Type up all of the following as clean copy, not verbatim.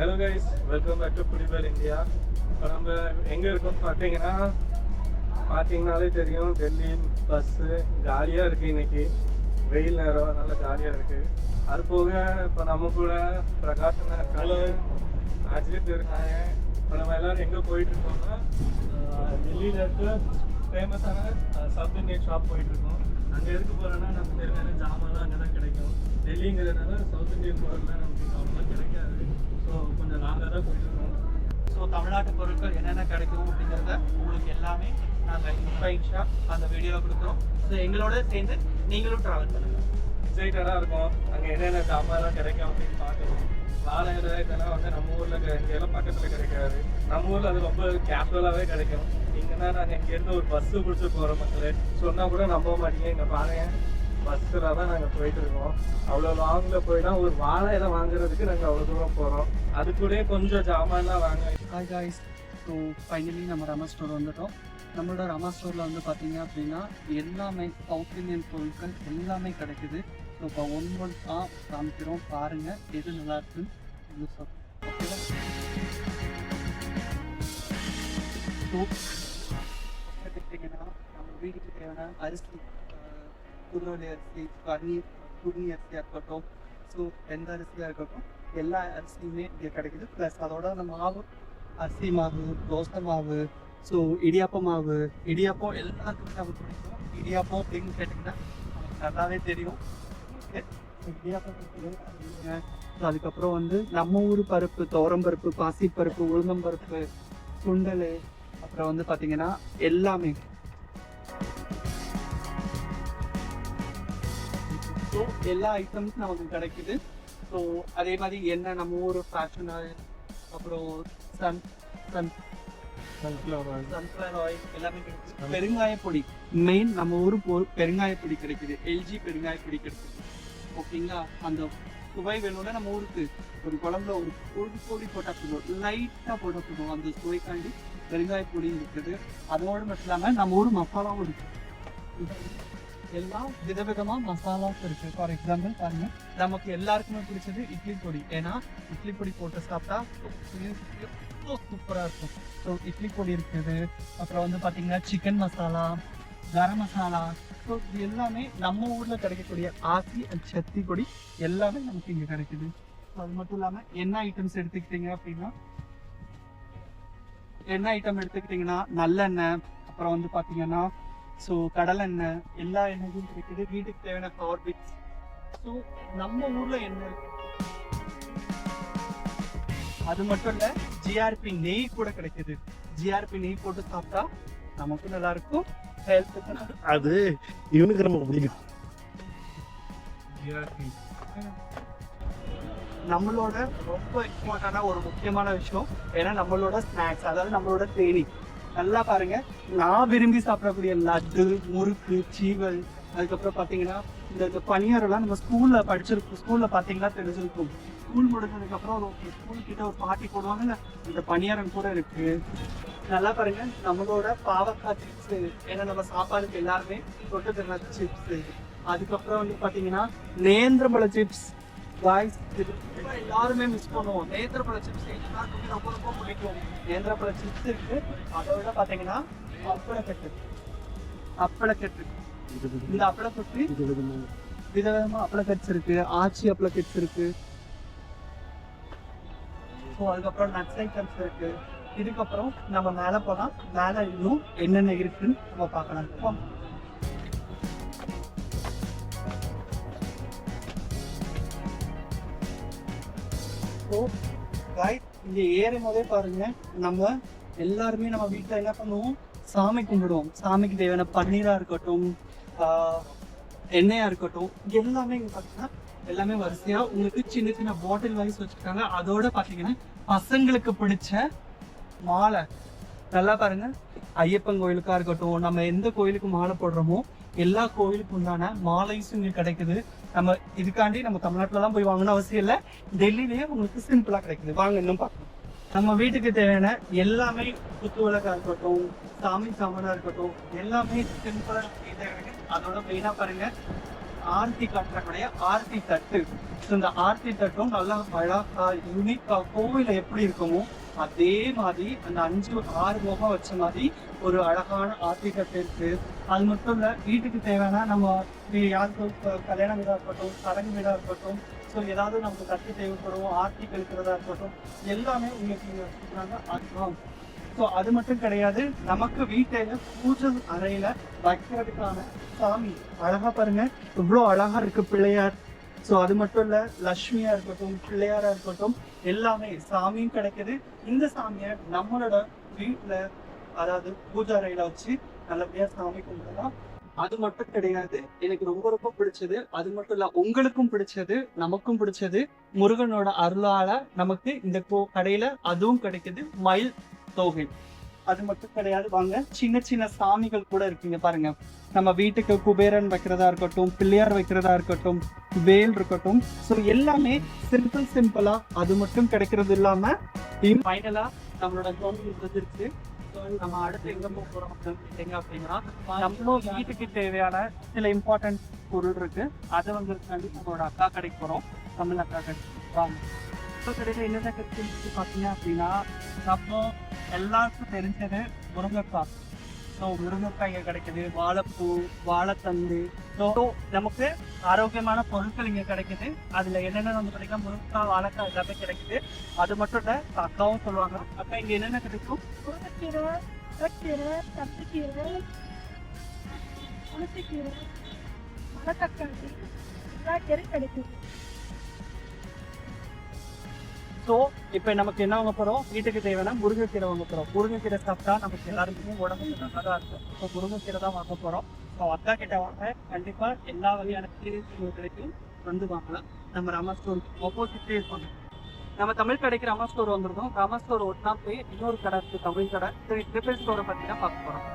Hello guys, welcome back to புலிபேர் India. இப்போ நம்ம எங்கே இருக்கோம்னு பார்த்தீங்கன்னாலே தெரியும், டெல்லி பஸ்ஸு காலியாக இருக்குது. இன்றைக்கி வெயில் நேரம் நல்லா ஜாலியாக இருக்குது. அது போக இப்போ நம்ம கூட பிரகாஷ் இருக்காங்க, அஜித் இருக்காங்க. இப்போ நம்ம எல்லோரும் எங்கே போயிட்டுருக்கோம்னா டெல்லியில் இருக்க ஃபேமஸான சவுத் இந்தியன் ஷாப் போயிட்டுருக்கோம். அங்கே எதுக்கு போகிறோன்னா நமக்கு தேவையான ஜாமான்லாம் அங்கே தான் கிடைக்கும். டெல்லிங்கிறதுனால சவுத் இந்தியன் பொருள்லாம் நமக்கு அவ்வளோதான் கிடைக்காது. ஸோ கொஞ்சம் லாங்காக தான் போயிட்டுருக்கோம். ஸோ தமிழ்நாட்டு பொருட்கள் என்னென்ன கிடைக்கும் அப்படிங்கிறத உங்களுக்கு எல்லாமே நாங்கள் இன்ஃபைன்ஷாக அந்த வீடியோவில் கொடுக்குறோம். ஸோ எங்களோட சேர்ந்து நீங்களும் ட்ராவல் பண்ணுங்கள். எக்ஸைட்டடாக இருக்கும். அங்கே என்னென்ன சாமான்லாம் கிடைக்கும் அப்படின்னு பார்க்கணும். வாழை இதெல்லாம் வந்து நம்ம ஊரில் இங்கெல்லாம் பக்கத்தில் கிடைக்காது. நம்ம ஊரில் அது ரொம்ப கேஷுவலாகவே கிடைக்கும். இங்கன்னா நாங்கள் இங்கேருந்து ஒரு பஸ்ஸு பிடிச்சி போகிறோம். மக்களே சொன்னால் கூட நம்ப மாட்டீங்க. இங்கே பாருங்கள், பஸ்ஸில் தான் நாங்கள் போயிட்டுருக்கோம். அவ்வளோ லாங்கில் போயிட்டா ஒரு வாழை இதை வாங்குறதுக்கு நாங்கள் அவ்வளோ தூரம் போகிறோம். அது கூட கொஞ்சம் ஜாமான்லாம் வாங்க. ஹாய் காய்ஸ், ஸோ ஃபைனலி நம்ம ரமா ஸ்டோர் வந்துட்டோம். நம்மளோட ரமா ஸ்டோரில் வந்து பார்த்தீங்க அப்படின்னா எல்லாமே சவுத் இந்தியன் பொருட்கள் எல்லாமே கிடைக்குது. ஸோ இப்போ ஒவ்வொன்றா காமிக்கிறோம், பாருங்கள் எது நல்லா இருக்குன்னு. ஓகேவா? ஸோ எடுத்துக்கிட்டிங்கன்னா நம்ம வீட்டுக்கு தேவையான அரிசி, குதிரை அரிசி, புளி அரிசியாக இருக்கட்டும், ஸோ எந்த அரிசியாக இருக்கட்டும், எல்லா அரிசியுமே இங்கே கிடைக்குது. ப்ளஸ் அதோட அந்த மாவு, அரிசி மாவு, தோசை மாவு, ஸோ இடியாப்பம் மாவு, இடியாப்பம் எல்லாத்துக்கும் நமக்கு பிடிக்கும். இடியாப்பம் அப்படின்னு கேட்டிங்கன்னா நமக்கு நல்லாவே தெரியும். இடியாப்பம். ஸோ அதுக்கப்புறம் வந்து நம்ம ஊர் பருப்பு, துவரம்பருப்பு, பாசிப்பருப்பு, உளுந்தம்பருப்பு, சுண்டல், அப்புறம் வந்து பார்த்தீங்கன்னா எல்லாமே. ஸோ எல்லா ஐட்டம்ஸும் நமக்கு கிடைக்குது. ஸோ அதே மாதிரி என்ன நம்ம ஊர் ஃபேஷன் ஆயில், அப்புறம் சன்ஃப்ளவர் ஆயில் எல்லாமே கிடைக்குது. பெருங்காய பொடி, மெயின் நம்ம ஊர் பெருங்காய பொடி கிடைக்குது. எல்ஜி பெருங்காய பொடி கிடைக்குது. ஓகேங்களா? அந்த சுவை வேணும்னா நம்ம ஊருக்கு ஒரு குழம்புல ஒரு பொடி போட்டால் போதும், லைட்டாக போட்டால் போதும். அந்த சுவைக்காண்டி பெருங்காய பொடி இருக்குது. அதோடு மட்டும் இல்லாமல் நம்ம ஊர் மசாலாவும் இருக்குது. எல்லாம் விதவிதமாக மசாலாஸ் இருக்குது. ஃபார் எக்ஸாம்பிள் பாருங்க, நமக்கு எல்லாருக்குமே பிடிச்சது இட்லி பொடி. ஏன்னா இட்லி பொடி போட்டு சாப்பிட்டா சூப்பராக இருக்கும். ஸோ இட்லி பொடி இருக்குது. அப்புறம் வந்து பார்த்தீங்கன்னா சிக்கன் மசாலா, கரம் மசாலா, ஸோ இது எல்லாமே நம்ம ஊரில் கிடைக்கக்கூடிய ஆசி அண்ட் சத்தி பொடி எல்லாமே நமக்கு இங்கே கிடைக்குது. ஸோ அது மட்டும் இல்லாமல் என்ன ஐட்டம்ஸ் எடுத்துக்கிட்டீங்க அப்படின்னா, என்ன ஐட்டம் எடுத்துக்கிட்டிங்கன்னா நல்லெண்ணெய், அப்புறம் வந்து பார்த்தீங்கன்னா ஸோ கடலெண்ணெய், எல்லா எண்ணெயும் கிடைக்குது. வீட்டுக்கு தேவையான ஹார்பிக்ஸ். ஸோ நம்ம ஊரில் என்ன இருக்கு அது மட்டும் இல்லை, ஜிஆர்பி நெய் கூட கிடைக்குது. ஜிஆர்பி நெய் போட்டு சாப்பிட்டா நமக்கும் நல்லா இருக்கும், ஹெல்த்துக்கு. அது இவனுக்கு ரொம்ப பிடிக்கும். நம்மளோட ரொம்ப இம்பார்ட்டண்டான ஒரு முக்கியமான விஷயம், ஏன்னா நம்மளோட ஸ்நாக்ஸ், அதாவது நம்மளோட தேனி. நல்லா பாருங்க, நான் விரும்பி சாப்பிடக்கூடிய லட்டு, முறுக்கு, சீவல், அதுக்கப்புறம் பார்த்தீங்கன்னா இந்த பனியாரெல்லாம் நம்ம ஸ்கூலில் படிச்சிருக்கோம். ஸ்கூலில் பார்த்தீங்கன்னா தெரிஞ்சிருக்கும். ஸ்கூல் முடிஞ்சதுக்கப்புறம் ஒரு ஸ்கூல் கிட்ட ஒரு பார்ட்டி போடுவாங்கல்ல, இந்த பனியாரம் கூட இருக்கு. நல்லா பாருங்க, நம்மளோட பாவக்காய் சிப்ஸு, ஏன்னா நம்ம சாப்பாடுக்கு எல்லாருமே தொட்டு தர சிப்ஸு. அதுக்கப்புறம் வந்து பார்த்தீங்கன்னா நேந்திரம்பழ சிப்ஸ். காய்ஸ், எல்லாருமே மிஸ் பண்ணுவோம். நேந்திரப்பழ சிப்ஸ் எல்லாருக்குமே ரொம்ப ரொம்ப பிடிக்கும். நேந்திரப்பழ சிப்ஸ் இருக்கு. அதோட பார்த்தீங்கன்னா அப்பளக்கட்டு. இந்த அப்பளக்கட்டு விதவிதமா அப்பளக்கட்ஸ் இருக்கு. ஆச்சி அப்பளக்கட்ஸ் இருக்கு. ஸோ அதுக்கப்புறம் நட்ஸ் ஐட்டம்ஸ் இருக்கு. இதுக்கப்புறம் நம்ம மேலே போனால் மேலே இன்னும் என்னென்ன இருக்குன்னு நம்ம பார்க்கலாம். ஸோ காய்ஸ், இங்கே ஏறும் போதே பாருங்க, நம்ம எல்லாருமே நம்ம வீட்டில் என்ன பண்ணுவோம், சாமி கும்பிடுவோம். சாமிக்கு தேவையான பன்னீராக இருக்கட்டும், எண்ணெயாக இருக்கட்டும், எல்லாமே இங்கே பார்த்தீங்கன்னா எல்லாமே வரிசையாக உங்களுக்கு சின்ன சின்ன பாட்டில் வைஸ் வச்சுருக்காங்க. அதோட பார்த்தீங்கன்னா பசங்களுக்கு பிடிச்ச மாலை. நல்லா பாருங்க, ஐயப்பன் கோயிலுக்காக இருக்கட்டும், நம்ம எந்த கோயிலுக்கு மாலை போடுறோமோ எல்லா கோயிலுக்கு உண்டான மாலைஸும் இங்கே கிடைக்குது. நம்ம இதுக்காண்டி நம்ம தமிழ்நாட்டில் தான் போய் வாங்கணும் அவசியம் இல்லை, டெல்லியிலேயே உங்களுக்கு சிம்பிளாக கிடைக்குது. வாங்க இன்னும் பார்க்கலாம். நம்ம வீட்டுக்கு தேவையான எல்லாமே, குத்து விளக்காக இருக்கட்டும், சாமி சாமானாக இருக்கட்டும், எல்லாமே சிம்பிளாக கிடைக்குது. அதோட மெயினாக பாருங்க, ஆர்த்தி காட்டக்கூடிய ஆர்த்தி தட்டு. இந்த ஆர்த்தி தட்டும் நல்லா அழகா யூனிக்கா கோவில எப்படி இருக்குமோ அதே மாதிரி அந்த 5-6 முகம் வச்ச மாதிரி ஒரு அழகான ஆர்த்தி தட்டு இருக்கு. அது மட்டும் இல்ல, வீட்டுக்கு தேவையான நம்ம யாருக்கும் கல்யாண வீடா இருக்கட்டும், சடங்கு வீடா இருக்கட்டும், ஸோ ஏதாவது நமக்கு தட்டு தேவைப்படும், ஆர்த்தி கழிக்கிறதா இருக்கட்டும், எல்லாமே உங்களுக்கு. ஸோ அது மட்டும் கிடையாது, நமக்கு வீட்டில பூஜை அறையில வைக்கிறதுக்கான சாமி அழகா பாருங்க, இவ்வளோ அழகா இருக்கு பிள்ளையார். ஸோ அது மட்டும் இல்ல, லட்சுமியா இருக்கட்டும், பிள்ளையாரா இருக்கட்டும், எல்லாமே சாமியும் கிடைக்குது. இந்த சாமியை நம்மளோட வீட்டுல, அதாவது பூஜை அறையில வச்சு நல்லபடியா சாமி கும்பிடலாம். அது மட்டும் கிடையாது, எனக்கு ரொம்ப ரொம்ப பிடிச்சது, அது மட்டும் இல்ல உங்களுக்கும் பிடிச்சது, நமக்கும் பிடிச்சது, முருகனோட அருளால நமக்கு இந்த கடையில அதுவும் கிடைக்குது, மயில் தோகை. அது மட்டும் கிடையாது, வாங்க சின்ன சின்ன சாமிகள் கூட இருக்குங்க பாருங்க. நம்ம வீட்டுக்கு குபேரன் வைக்கிறதா இருக்கட்டும், பிள்ளையார் வைக்கிறதா இருக்கட்டும், வேல் இருக்கட்டும், ஸோ எல்லாமே சிம்பிளா அது மட்டும் கிடைக்கிறது இல்லாம ஃபைனலா நம்மளோட கோவில் வந்துருச்சு. நம்ம அடுத்து எங்க போறோம் அப்படின்னா, நம்மளும் வீட்டுக்கு தேவையான சில இம்பார்ட்டன்ட் பொருள் இருக்கு. அதை வந்து நம்மளோட அக்கா கடைக்கு போறோம், தமிழ் அக்கா கடைக்கு வாங்க. அக்கா கடையில என்னென்ன கிடைச்சு பாத்தீங்க அப்படின்னா, நம்ம எல்லாருக்கும் தெரிஞ்சது முருங்கைக்காய். ஸோ முருங்கைக்காய் இங்கே கிடைக்குது, வாழைப்பூ, வாழைத்தண்டு. ஸோ நமக்கு ஆரோக்கியமான பொருட்கள் இங்கே கிடைக்குது. அதில் என்னென்ன வந்து பார்த்தீங்கன்னா முருங்கைக்காய், வாழைக்காய் எல்லாமே கிடைக்குது. அது மட்டும் இல்லை, அக்காவும் சொல்லுவாங்க, அக்கா இங்கே என்னென்ன கிடைக்கும்? முருங்கைக்கீரை, கீரை, தட்டுக்கீரை, புளிச்சக்கீரை, மரத்தக்காளி, எல்லா கீரை கிடைக்குது. ஸோ இப்போ நமக்கு என்ன வாங்க போகிறோம்? வீட்டுக்கு தேவையான முருங்கைக்கீரை வாங்க போகிறோம். முருங்கைக்கீரை சாப்பிட்டா நமக்கு எல்லாருக்குமே உடம்பு நல்லா தான் இருக்கும். ஸோ முருங்கைக்கீரை தான் வாங்க போகிறோம். ஸோ அக்கா கிட்ட வாங்க, கண்டிப்பாக எல்லா வகையான கீரை கிடைக்கும், வந்து வாங்கலாம். நம்ம ராமா ஸ்டோர் ஆப்போசிட்டே இருப்பாங்க. நம்ம தமிழ் கடைக்கு ராமா ஸ்டோர் வந்துருக்கோம். ராமா ஸ்டோர் ஒன்றா போய் இன்னொரு கடை இருக்குது, தமிழ் கடை. சரி, ட்ரிபிள் ஸ்டோரை பற்றி தான் பார்க்க போகிறோம்.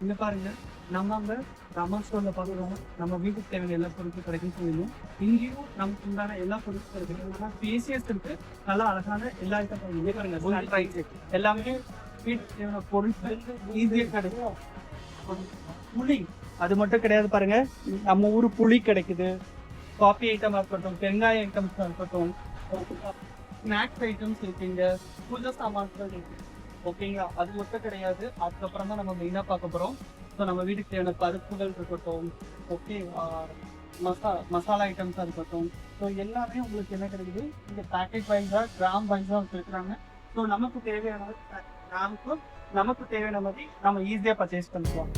இங்க பாருங்க, நம்ம அங்க ராமா ஸ்டோர்ல பாக்குறோம், நம்ம வீட்டுக்கு தேவையான எல்லா பொருட்களும் கிடைக்கும் சொல்லிடும். இங்கேயும் நமக்கு உண்டான எல்லா பொருட்களும் இருக்கு. பேசியஸ் இருக்கு, நல்லா அழகான எல்லா ஐட்டம் இங்கே பாருங்க, எல்லாமே வீட்டுக்கு தேவையான பொருட்கள் ஈஸியா கிடைக்கும். புளி அது மட்டும் கிடையாது பாருங்க, நம்ம ஊர் புளி கிடைக்குது. காஃபி ஐட்டமா இருக்கட்டும், வெங்காய ஐட்டம்ஸ் இருக்கட்டும், ஸ்நாக்ஸ் ஐட்டம்ஸ் இருக்குங்க, பூஜை சாமான்கள் இருக்கு. ஓகேங்களா, அது மட்டும் கிடையாது. அதுக்கப்புறம் தான் நம்ம மெயினாக பார்க்க போகிறோம். ஸோ நம்ம வீட்டுக்கு தேவையான பருப்புகள் இருக்கட்டும், ஓகே, மசாலா ஐட்டம்ஸாக இருக்கட்டும், ஸோ எல்லாமே உங்களுக்கு என்ன கிடைக்குது, இந்த பேக்கெட் வைஸாக, கிராம் வைஸாக கொடுக்குறாங்க. ஸோ நமக்கு தேவையான கிராமுக்கும் நமக்கு தேவையான மாதிரி நம்ம ஈஸியாக பர்ச்சேஸ் பண்ணிக்கலாம்.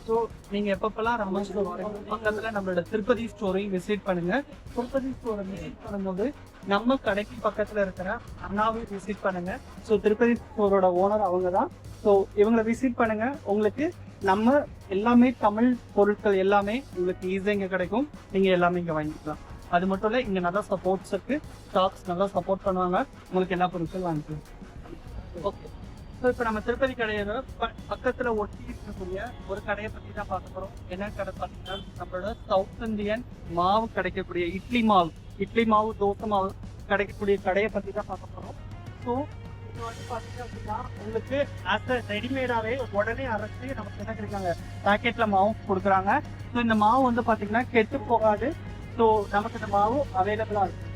ஸோ நீங்கள் எப்பப்பெல்லாம் ராமா ஸ்டோர் பக்கத்தில் நம்மளோட திருப்பதி ஸ்டோரையும் விசிட் பண்ணுங்க. திருப்பதி ஸ்டோரை விசிட் பண்ணும்போது நம்ம கடைக்கு பக்கத்தில் இருக்கிற அண்ணாவையும் விசிட் பண்ணுங்க. ஸோ திருப்பதி ஸ்டோரோட ஓனர் அவங்க தான். ஸோ இவங்களை விசிட் பண்ணுங்க, உங்களுக்கு நம்ம எல்லாமே தமிழ் பொருட்கள் எல்லாமே உங்களுக்கு ஈஸியாக இங்கே கிடைக்கும். நீங்கள் எல்லாமே இங்கே வாங்கிக்கலாம். அது மட்டும் இல்லை, இங்கே நல்லா சப்போர்ட்ஸ் இருக்கு, ஸ்டாக்ஸ் நல்லா சப்போர்ட் பண்ணுவாங்க, உங்களுக்கு எல்லா பொருட்களும் வாங்கிக்கலாம். ஓகே, ஸோ இப்போ நம்ம திருப்பதி கடையோட பக்கத்தில் ஒட்டி இருக்கக்கூடிய ஒரு கடையை பற்றி தான் பார்க்க போகிறோம். என்ன கடை பார்த்தீங்கன்னா, நம்மளோட சவுத் இந்தியன் மாவு கிடைக்கக்கூடிய இட்லி மாவு, தோசை மாவு கிடைக்கக்கூடிய கடையை பற்றி தான் பார்க்க போகிறோம். ஸோ இது வந்து பார்த்தீங்க அப்படின்னா, உங்களுக்கு ஆஸ் அ ரெடிமேடாகவே உடனே அரைச்சி நமக்கு என்ன கிடைக்காங்க, பேக்கெட்டில் மாவு கொடுக்குறாங்க. ஸோ இந்த மாவு வந்து பார்த்தீங்கன்னா கெட்டு போகாது. ஸோ நமக்கு இந்த மாவு அவைலபிளாக இருக்கும்.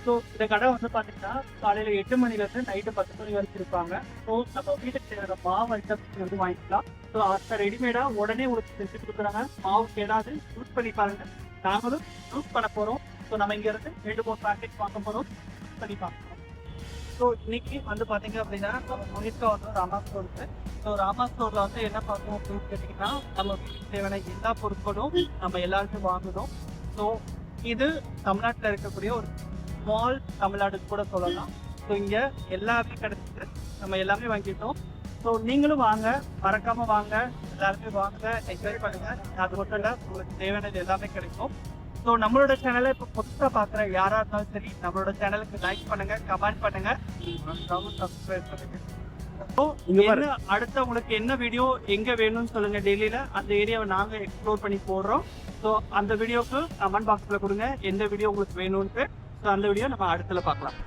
ஸோ இந்த கடை வந்து பார்த்தீங்கன்னா காலையில் 8 மணிலேருந்து நைட்டு 10 மணி வரைக்கும் இருப்பாங்க. ஸோ நம்ம வீட்டுக்கு தேவையான மாவு ஐட்டம்ஸ் வந்து வாங்கிக்கலாம். ஸோ அதை ரெடிமேடாக உடனே உங்களுக்கு செஞ்சு கொடுக்குறாங்க. மாவு கேடாது, யூஸ் பண்ணி பாருங்க. நாங்களும் யூஸ் பண்ண போகிறோம். ஸோ நம்ம இங்கேருந்து 2-3 பேக்கெட் பார்க்க போகிறோம், யூஸ் பண்ணி பார்க்கலாம். ஸோ இன்னைக்கு வந்து பார்த்தீங்க அப்படின்னா முனிஸ்கா வந்து ராமா ஸ்டோர் இருக்கு. ஸோ ராமா ஸ்டோரில் வந்து என்ன பார்க்கணும் அப்படின்னு கேட்டிங்கன்னா, நம்ம வீட்டுக்கு தேவையான எல்லா பொருட்களும் நம்ம எல்லாருக்கும் வாங்கணும். ஸோ இது தமிழ்நாட்டில் இருக்கக்கூடிய ஒரு ஸ்மால் தமிழ்நாடு கூட சொல்லலாம். ஸோ இங்கே எல்லாமே கிடைச்சிட்டு நம்ம எல்லாமே வாங்கிட்டோம். ஸோ நீங்களும் வாங்க, மறக்காமல் வாங்க, எல்லாருமே வாங்க, என்ஜாய் பண்ணுங்கள். அது மட்டும் இல்லை, உங்களுக்கு தேவையானது எல்லாமே கிடைக்கும். ஸோ நம்மளோட சேனலை இப்போ புதுசாக பார்க்குற யாராக இருந்தாலும் சரி நம்மளோட சேனலுக்கு லைக் பண்ணுங்க, கமெண்ட் பண்ணுங்க, சப்ஸ்கிரைப் பண்ணுங்க. ஸோ என்ன அடுத்த உங்களுக்கு என்ன வீடியோ எங்கே வேணும்னு சொல்லுங்க. டெல்லியில் அந்த ஏரியாவை நாங்கள் எக்ஸ்ப்ளோர் பண்ணி போடுறோம். ஸோ அந்த வீடியோக்கு கமெண்ட் பாக்ஸில் கொடுங்க எந்த வீடியோ உங்களுக்கு வேணும்ன்ட்டு. ஸோ அந்த வீடியோ நம்ம அடுத்துல பார்க்கலாம்.